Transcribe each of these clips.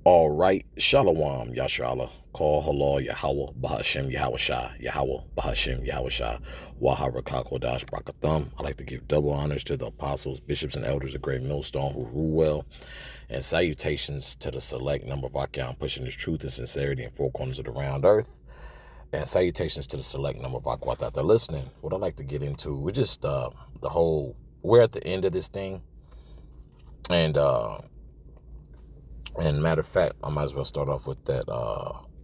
All right, Shalom, Yashala, Call Halal, Yahweh, Bahashem, Yahweh Shah, Yahweh, Bahashem, Yahweh Shah, Wahara Brakathum. I like to give double honors to the apostles, bishops, and elders of Great Millstone who rule well, and salutations to the select number of Akyam pushing this truth and sincerity in four corners of the round earth, and salutations to the select number of Akwat that they're listening. What I like to get into, we're just we're at the end of this thing, and matter of fact, I might as well start off with that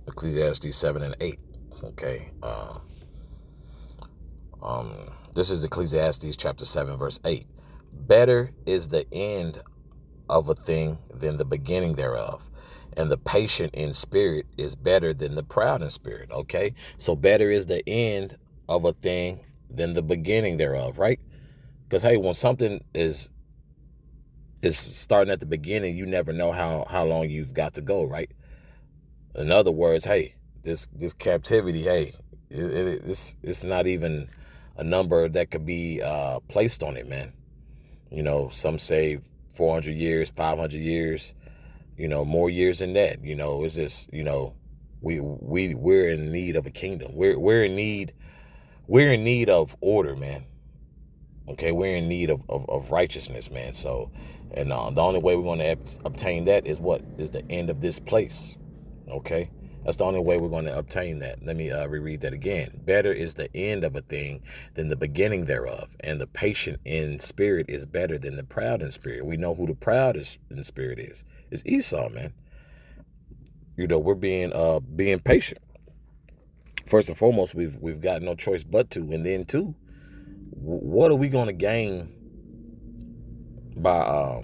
Ecclesiastes 7 and 8. Okay. This is Ecclesiastes chapter 7, verse 8. Better is the end of a thing than the beginning thereof, and the patient in spirit is better than the proud in spirit. Okay. So better is the end of a thing than the beginning thereof, right? Because hey, when something is starting at the beginning, you never know how long you've got to go, right? In other words, hey, this captivity, hey, it's not even a number that could be placed on it, man. You know, some say 400 years, 500 years, you know, more years than that. You know, it's just, you know, we're in need of a kingdom. We're in need of order, man. Okay, we're in need of righteousness, man. So, and the only way we're going to obtain that is what? Is the end of this place. Okay, that's the only way we're going to obtain that. Let me reread that again. Better is the end of a thing than the beginning thereof, and the patient in spirit is better than the proud in spirit. We know who the proud in spirit is. It's Esau, man. You know, we're being patient. First and foremost, we've got no choice but to, and then two, what are we going to gain by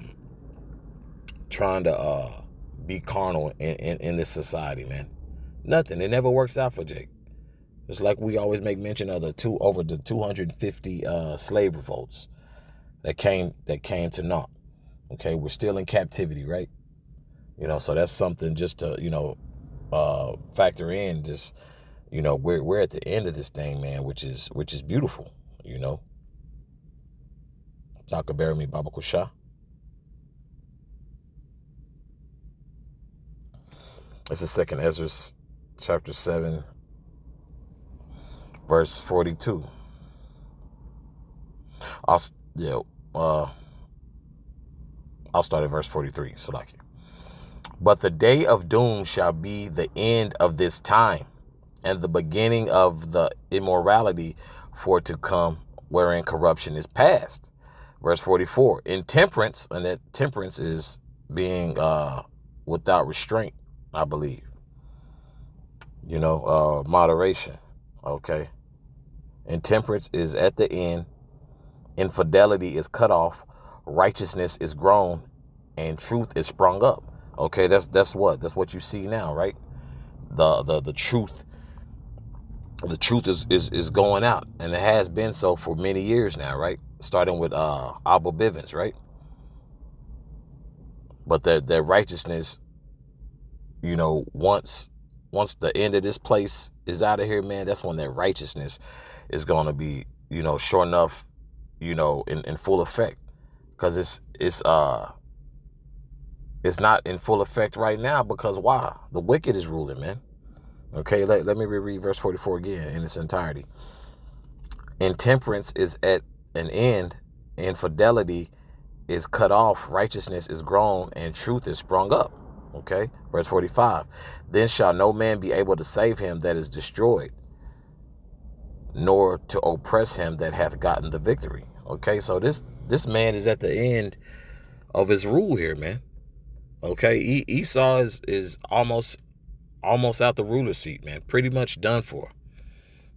trying to be carnal in this society, man? Nothing. It never works out for Jake. It's like we always make mention of over the 250 slave revolts that came to naught. Okay, we're still in captivity, right? You know, so that's something just to, you know, factor in. Just, you know, we're at the end of this thing, man, which is beautiful, you know. Dr. Barami Baba Kusha. This is Second Ezra chapter 7, verse 42. I'll start at verse 43. Salaki. But the day of doom shall be the end of this time, and the beginning of the immorality for to come, wherein corruption is past. Verse 44. Intemperance, and that temperance is being without restraint, I believe. You know, moderation. Okay. Intemperance is at the end. Infidelity is cut off. Righteousness is grown, and truth is sprung up. Okay, that's what you see now, right? The truth. The truth is going out, and it has been so for many years now, right? Starting with Abba Bivens, right? But that righteousness, you know, once the end of this place is out of here, man, that's when that righteousness is going to be, you know, sure enough, you know, in full effect. Because it's not in full effect right now, because why? The wicked is ruling, man. Okay, let me reread verse 44 again in its entirety. Intemperance is at an end, infidelity is cut off, righteousness is grown, and truth is sprung up. Okay, verse 45. Then shall no man be able to save him that is destroyed, nor to oppress him that hath gotten the victory. Okay, so this man is at the end of his rule here, man. Okay, Esau is almost out the ruler's seat, man. Pretty much done for,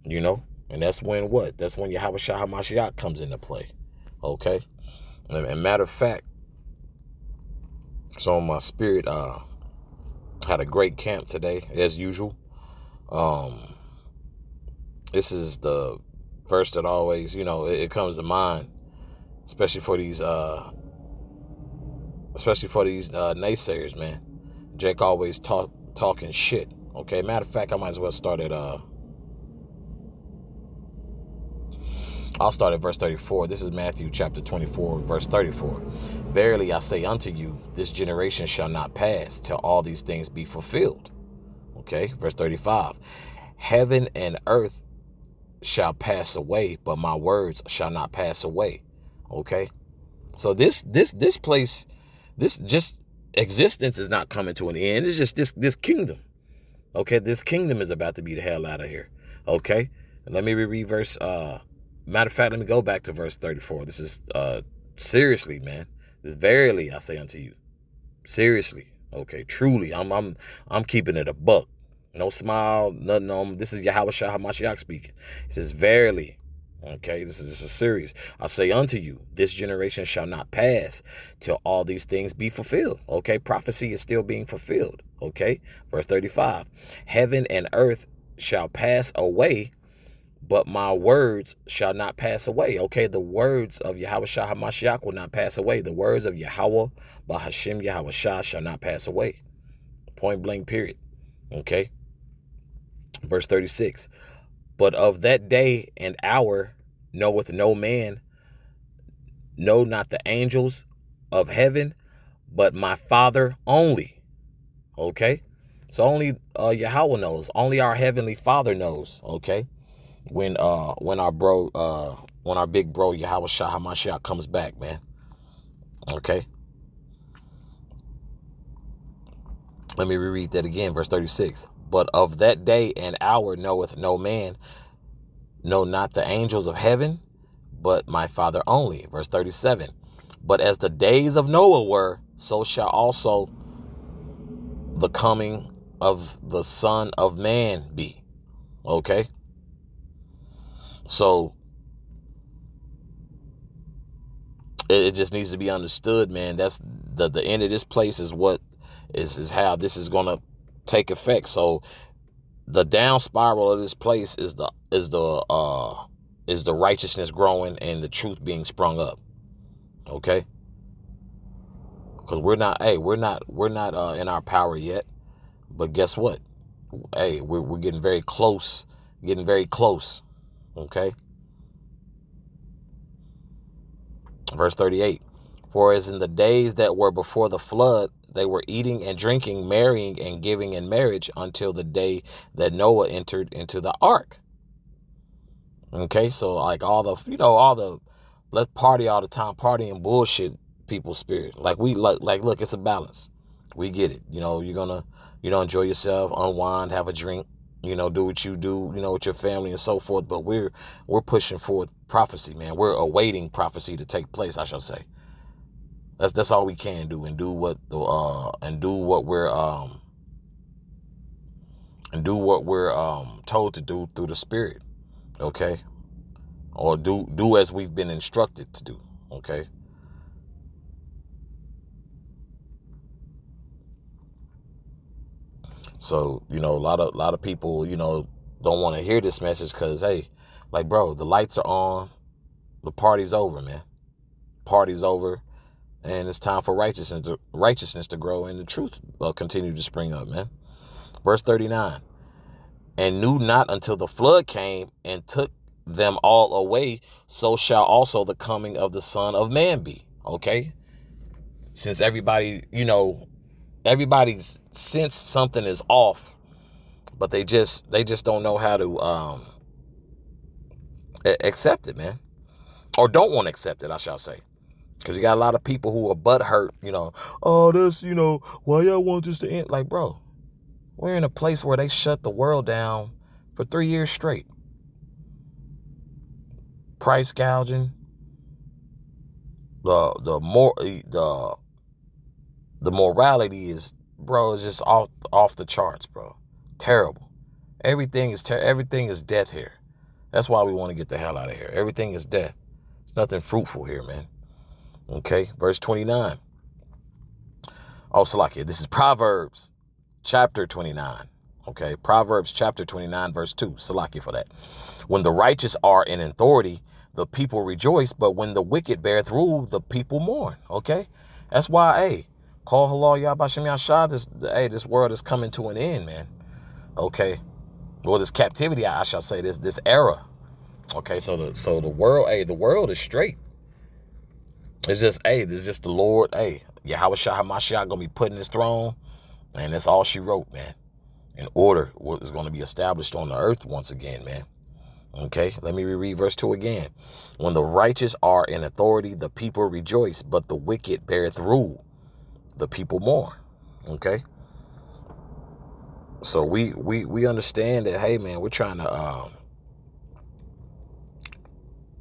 you know. And that's when what? That's when Yahweh Shah HaMashiach comes into play. Okay, and matter of fact, so my spirit had a great camp today, as usual. This is the verse that always, you know, it comes to mind, especially for these naysayers, man. Jake always talking shit. Okay, matter of fact, I might as well start at I'll start at verse 34. This is Matthew chapter 24, verse 34. Verily I say unto you, this generation shall not pass till all these things be fulfilled. Okay, verse 35. Heaven and earth shall pass away, but my words shall not pass away. Okay, so this place, this just existence is not coming to an end. It's just this kingdom. Okay, this kingdom is about to be the hell out of here. Okay, and let me read verse. Matter of fact, let me go back to verse 34. This is seriously, man. This verily I say unto you, seriously. Okay, truly, I'm keeping it a buck. No smile, nothing on. This is Yahweh Shah HaMashiach speaking. He says, verily. Okay, this is serious. I say unto you, this generation shall not pass till all these things be fulfilled. Okay, prophecy is still being fulfilled. Okay, verse 35. Heaven and earth shall pass away, but my words shall not pass away. Okay, the words of Yahweh Shah HaMashiach will not pass away. The words of Yahweh Bahashim Yahweh Shah shall not pass away. Point blank, period. Okay, verse 36. But of that day and hour knoweth no man, no, not the angels of heaven, but my Father only. Okay, so only Yahweh knows. Only our heavenly Father knows. Okay, when our big bro Yahweh Shah HaMashiach comes back, man. Okay, let me reread that again, verse 36. But of that day and hour knoweth no man, no, not the angels of heaven, but my Father only. Verse 37. But as the days of Noah were, so shall also the coming of the Son of Man be. Okay, so it just needs to be understood, man. That's the end of this place is what is how this is gonna take effect. So the down spiral of this place is the righteousness growing and the truth being sprung up. Okay, because we're not in our power yet, but guess what? Hey, we're getting very close, Okay, verse 38. For as in the days that were before the flood, they were eating and drinking, marrying and giving in marriage until the day that Noah entered into the ark. Okay, so like all the let's party all the time, party and bullshit people's spirit. Like look, it's a balance. We get it. You're gonna, enjoy yourself, unwind, have a drink, do what you do, with your family and so forth. But we're pushing forth prophecy, man. We're awaiting prophecy to take place, I shall say. That's all we can do, and do what we're told to do through the Spirit. Okay, or do as we've been instructed to do. Okay. So, a lot of people, don't want to hear this message because, hey, like, bro, the lights are on, the party's over, man. Party's over, and it's time for righteousness to grow and the truth continue to spring up, man. Verse 39. And knew not until the flood came and took them all away, so shall also the coming of the Son of Man be. Okay? Since everybody sense something is off, but they just don't know how to accept it, man. Or don't want to accept it, I shall say. Because you got a lot of people who are butthurt, oh, this, why y'all want this to end? Like, bro, we're in a place where they shut the world down for 3 years straight. Price gouging, the morality is, bro, is just off the charts, bro. Terrible. Everything is death here. That's why we want to get the hell out of here. Everything is death. It's nothing fruitful here, man. Okay, verse 29. Oh, Salakia, this is Proverbs chapter 29. Okay, Proverbs chapter 29, verse 2. Salakia for that. When the righteous are in authority, the people rejoice, but when the wicked beareth rule, the people mourn. Okay, that's why, hey, call halal Yahbashim Yashah. This world is coming to an end, man. Okay, well, this captivity, I shall say, this era. Okay, so the world, hey, the world is straight. It's just the Lord, hey, Yahweh Shah HaMashiach gonna be put in his throne, and that's all she wrote, man. And order is gonna be established on the earth once again, man. Okay, let me reread verse 2 again. When the righteous are in authority, the people rejoice, but the wicked beareth rule, the people mourn. Okay, so we understand that, hey man, we're trying to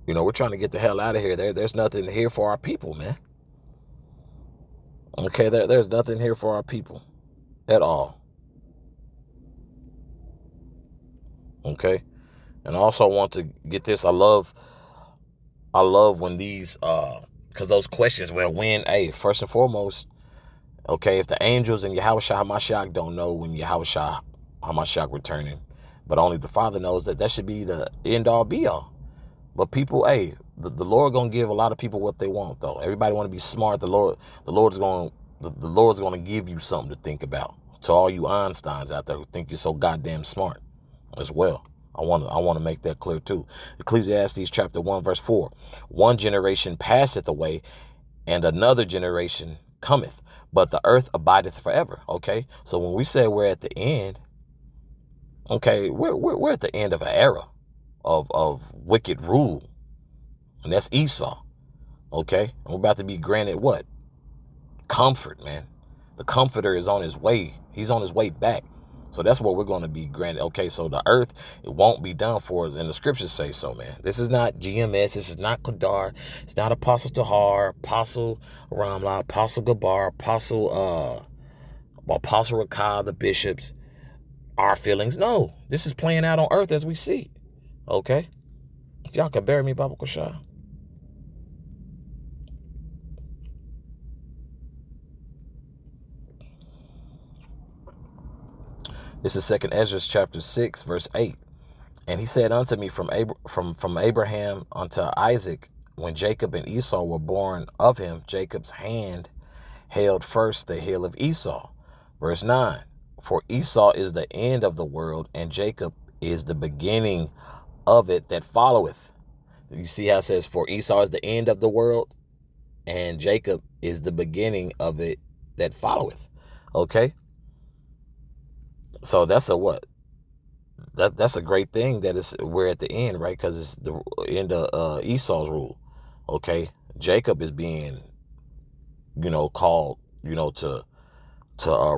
we're trying to get the hell out of here. There's nothing here for our people, man. Okay, there's nothing here for our people at all. Okay, and I also want to get this. I love when these because those questions, well, when, hey, first and foremost, okay, if the angels and Yahweh Shah HaMashiach don't know when Yahweh Shah HaMashiach returning, but only the Father knows, that should be the end all be all. But people, hey, the Lord gonna give a lot of people what they want, though. Everybody want to be smart. The Lord's gonna give you something to think about. To all you Einsteins out there who think you're so goddamn smart, as well. I want to make that clear too. Ecclesiastes chapter 1 verse 4. One generation passeth away, and another generation cometh, but the earth abideth forever. Okay, so when we say we're at the end, okay, we're at the end of an era of wicked rule, and that's Esau. Okay, and we're about to be granted what? Comfort, man. The comforter is on his way. He's on his way back. So that's what we're going to be granted. Okay, so the earth, it won't be done for us, and the scriptures say so, man. This is not GMS. This is not Qadar. It's not Apostle Tahar, Apostle Ramla, Apostle Gabar, Apostle Rakah, the bishops, our feelings. No, this is playing out on earth as we see. Okay? If y'all can bear me, Baba Koshah. This is 2nd Ezra chapter 6, verse 8. And he said unto me, from Abraham unto Isaac, when Jacob and Esau were born of him, Jacob's hand held first the heel of Esau. Verse 9, for Esau is the end of the world, and Jacob is the beginning of it that followeth. You see how it says, for Esau is the end of the world, and Jacob is the beginning of it that followeth. Okay? So that's a what? That's a great thing that we're at the end, right? Because it's the end of Esau's rule. Okay, Jacob is being, called, to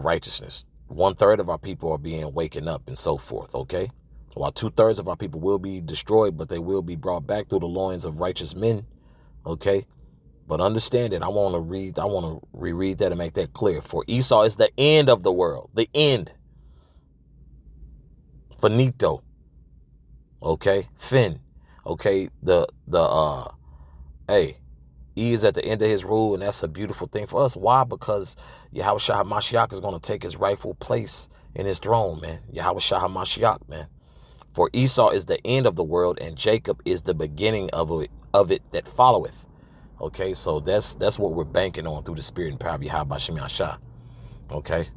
righteousness. 1/3 of our people are being waken up and so forth. Okay, while 2/3 of our people will be destroyed, but they will be brought back through the loins of righteous men. Okay, but understand it. I want to reread that and make that clear. For Esau is the end of the world, the end. Finito. Okay, fin. Okay, hey, he is at the end of his rule, and that's a beautiful thing for us. Why? Because Yahweh Shah HaMashiach is going to take his rightful place in his throne, man. Yahweh Shah HaMashiach, man. For Esau is the end of the world, and Jacob is the beginning of it that followeth. Okay, so that's what we're banking on through the spirit and power of Yahweh Shem Shah. Okay.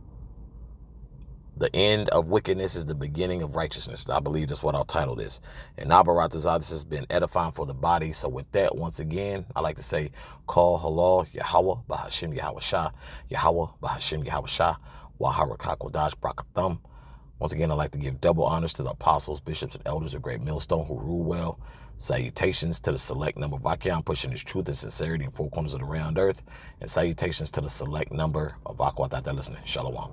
The end of wickedness is the beginning of righteousness. I believe that's what our title is. And Nabaratazah, this has been edifying for the body. So with that, once again, I like to say, call halal Yahweh Bahashim Yahweh Shah, Yahweh Bahashim Yahweh Shah, Waharakah Kodash Brakathum. Once again, I'd like to give double honors to the apostles, bishops, and elders of Great Millstone who rule well. Salutations to the select number of Achaeon pushing his truth and sincerity in four corners of the round earth. And salutations to the select number of Aqua that listening. Shalom.